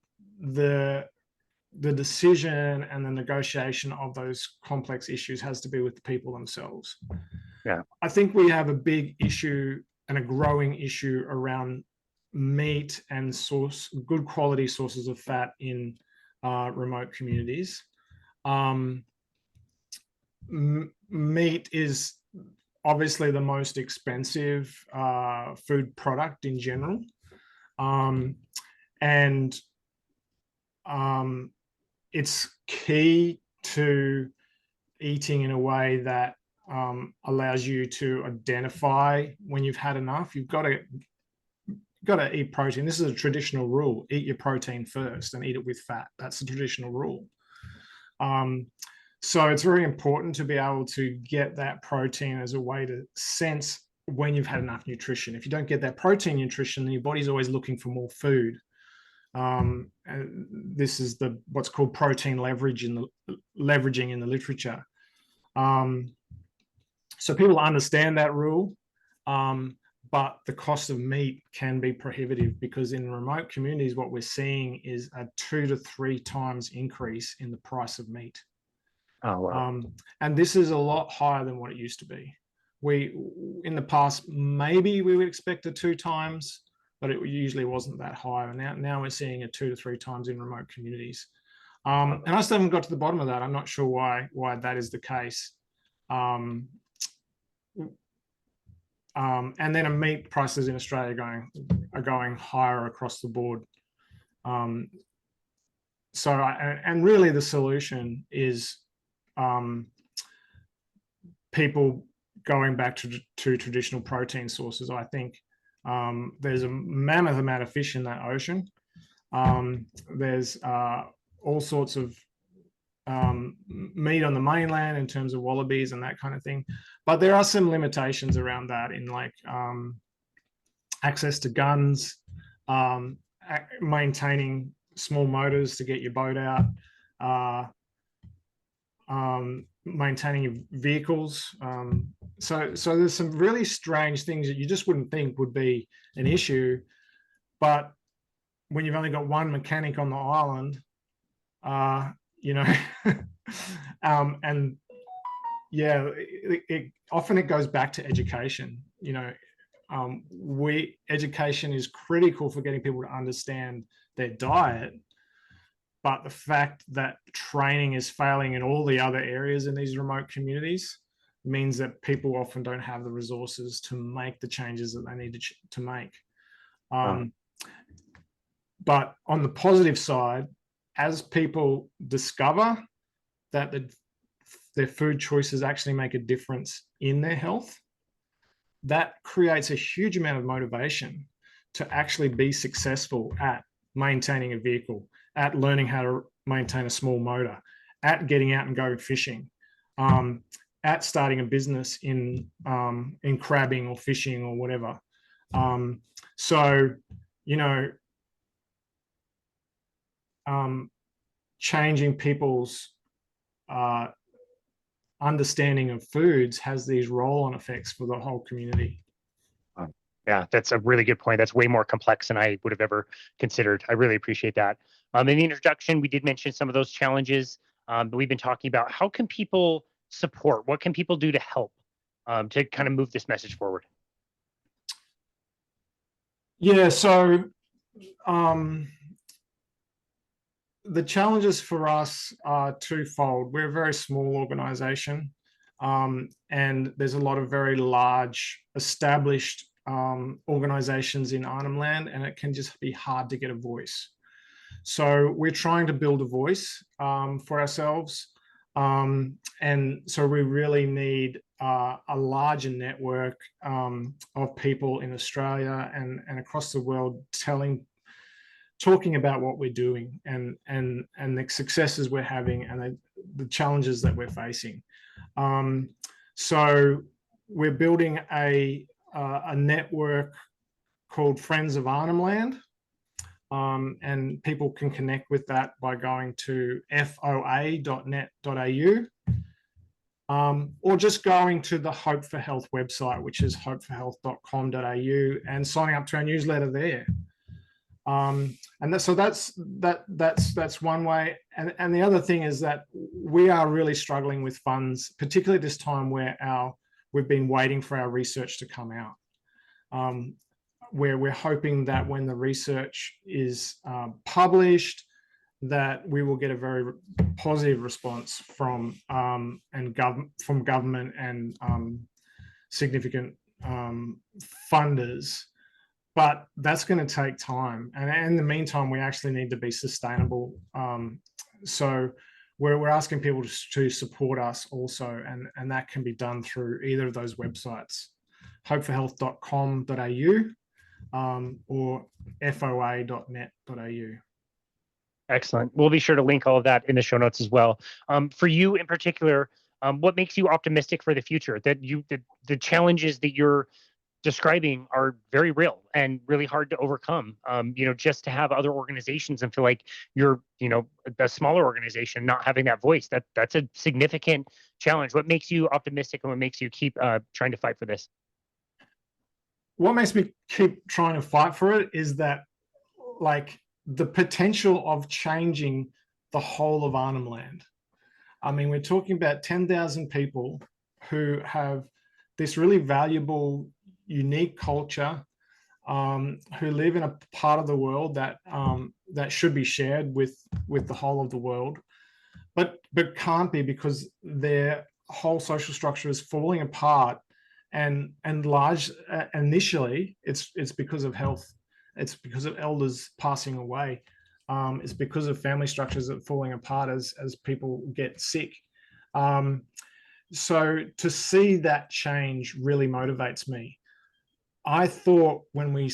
decision and the negotiation of those complex issues has to be with the people themselves. Yeah, I think we have a big issue and a growing issue around meat and good quality sources of fat in remote communities. Meat is obviously the most expensive food product in general. And it's key to eating in a way that allows you to identify when you've had enough. You've got to eat protein. This is a traditional rule. Eat your protein first and eat it with fat. That's the traditional rule. So it's very important to be able to get that protein as a way to sense when you've had enough nutrition. If you don't get that protein nutrition, then your body's always looking for more food. And this is what's called protein leveraging in the literature. So people understand that rule, but the cost of meat can be prohibitive, because in remote communities, what we're seeing is a 2 to 3 times increase in the price of meat. Oh, wow. And this is a lot higher than what it used to be. In the past, maybe we would expect a 2 times, but it usually wasn't that high. And now we're seeing a 2 to 3 times in remote communities. And I still haven't got to the bottom of that. I'm not sure why that is the case. And then meat prices in Australia are going higher across the board. And really the solution is people going back to traditional protein sources. I think there's a mammoth amount of fish in that ocean. There's all sorts of meat on the mainland in terms of wallabies and that kind of thing, but there are some limitations around that in like access to guns, maintaining small motors to get your boat out, maintaining your vehicles. So there's some really strange things that you just wouldn't think would be an issue, but when you've only got one mechanic on the island, and yeah, often it goes back to education. Education is critical for getting people to understand their diet, but the fact that training is failing in all the other areas in these remote communities means that people often don't have the resources to make the changes that they need to make. But on the positive side, as people discover that their food choices actually make a difference in their health, that creates a huge amount of motivation to actually be successful at maintaining a vehicle, at learning how to maintain a small motor, at getting out and going fishing, at starting a business in crabbing or fishing or whatever. Changing people's understanding of foods has these roll-on effects for the whole community. Yeah, that's a really good point. That's way more complex than I would have ever considered. I really appreciate that. In the introduction, we did mention some of those challenges that we've been talking about. How can people support? What can people do to help to kind of move this message forward? Yeah, so the challenges for us are twofold. We're a very small organization, and there's a lot of very large established organizations in Arnhem Land, and it can just be hard to get a voice. So we're trying to build a voice for ourselves. And so we really need a larger network of people in Australia and across the world talking about what we're doing and the successes we're having and the challenges that we're facing. So we're building a network called Friends of Arnhem Land. And people can connect with that by going to foa.net.au or just going to the Hope for Health website, which is hopeforhealth.com.au, and signing up to our newsletter there. And so that's one way. And the other thing is that we are really struggling with funds, particularly this time where we've been waiting for our research to come out. Where we're hoping that when the research is published, that we will get a very positive response from government and significant funders. But that's going to take time, and in the meantime, we actually need to be sustainable. So we're asking people to support us also, and that can be done through either of those websites, hopeforhealth.com.au. Or foa.net.au. Excellent. We'll be sure to link all of that in the show notes as well. For you in particular, what makes you optimistic for the future? That the challenges that you're describing are very real and really hard to overcome. Just to have other organizations and feel like you're, a smaller organization not having that voice, that's a significant challenge. What makes you optimistic and what makes you keep trying to fight for this? What makes me keep trying to fight for it is that, like, the potential of changing the whole of Arnhem Land. I mean, we're talking about 10,000 people who have this really valuable, unique culture, who live in a part of the world that should be shared with the whole of the world, but can't be because their whole social structure is falling apart. And initially, it's because of health. It's because of elders passing away. It's because of family structures that are falling apart as people get sick. So to see that change really motivates me. I thought when we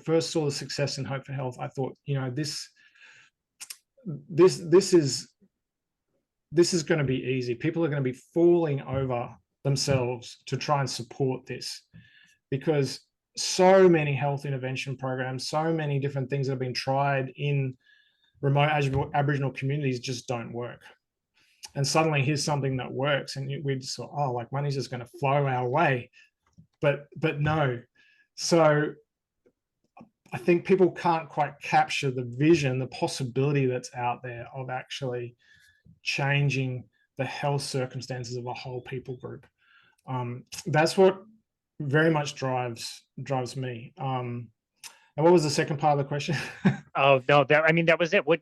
first saw the success in Hope for Health, I thought, this is going to be easy. People are going to be falling over themselves to try and support this, because so many health intervention programs, so many different things that have been tried in remote Aboriginal communities just don't work. And suddenly here's something that works, and we just thought, oh, like money's just going to flow our way, but no. So I think people can't quite capture the vision, the possibility that's out there of actually changing the health circumstances of a whole people group. That's what very much drives me. And what was the second part of the question? Oh no, that was it. What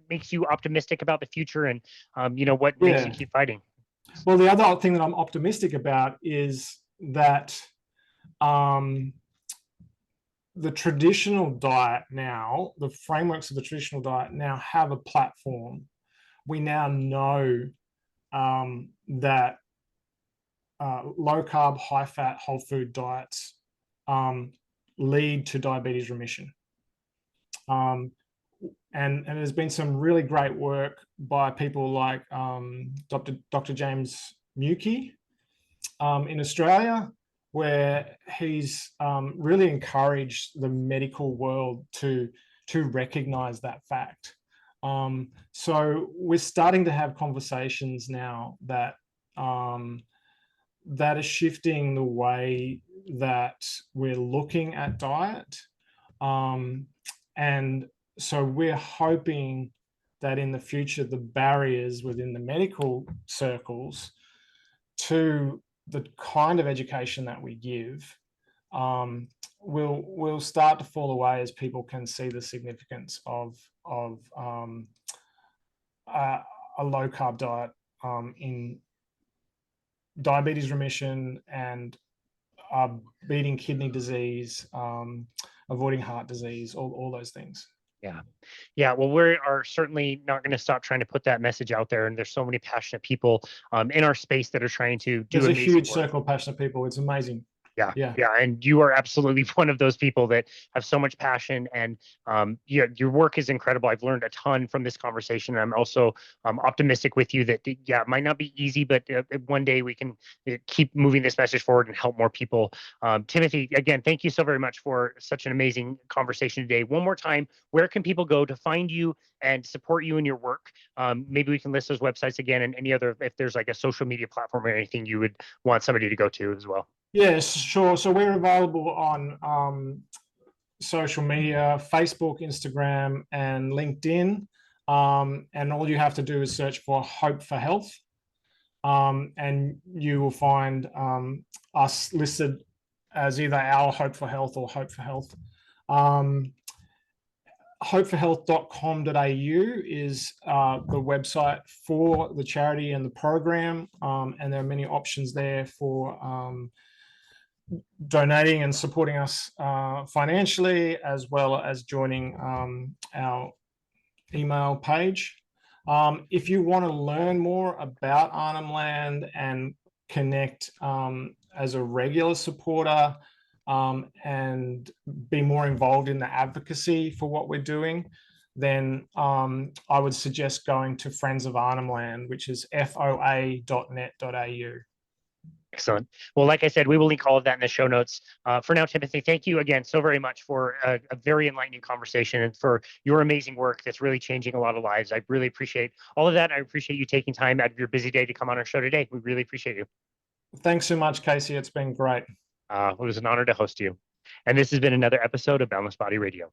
makes you optimistic about the future, and what makes you keep fighting? Well, the other thing that I'm optimistic about is that the traditional diet now, the frameworks of the traditional diet now have a platform. We now know that low carb, high fat, whole food diets lead to diabetes remission. And there's been some really great work by people like Dr. James Muki in Australia, where he's really encouraged the medical world to recognize that fact. So we're starting to have conversations now that that are shifting the way that we're looking at diet. And so we're hoping that in the future, the barriers within the medical circles to the kind of education that we give will start to fall away as people can see the significance of a low carb diet in diabetes remission and beating kidney disease, avoiding heart disease, all those things. Yeah. Yeah. Well, we are certainly not going to stop trying to put that message out there. And there's so many passionate people in our space that are trying to do There's a amazing huge work. circle of passionate people. It's amazing. Yeah, Yeah. yeah, and you are absolutely one of those people that have so much passion, and your work is incredible. I've learned a ton from this conversation. And I'm also optimistic with you that yeah, it might not be easy, but one day we can keep moving this message forward and help more people. Timothy, again, thank you so very much for such an amazing conversation today. One more time, where can people go to find you and support you in your work? Maybe we can list those websites again, and any other, if there's like a social media platform or anything you would want somebody to go to as well. Yes, sure. So we're available on social media, Facebook, Instagram, and LinkedIn. And all you have to do is search for Hope for Health. And you will find us listed as either our Hope for Health or Hope for Health. Hopeforhealth.com.au is the website for the charity and the program. And there are many options there for donating and supporting us financially, as well as joining our email page. If you want to learn more about Arnhem Land and connect as a regular supporter and be more involved in the advocacy for what we're doing, then I would suggest going to Friends of Arnhem Land, which is foa.net.au. Excellent. Well, like I said, we will link all of that in the show notes. For now, Timothy, thank you again so very much for a very enlightening conversation and for your amazing work that's really changing a lot of lives. I really appreciate all of that. I appreciate you taking time out of your busy day to come on our show today. We really appreciate you. Thanks so much, Casey. It's been great. It was an honor to host you. And this has been another episode of Boundless Body Radio.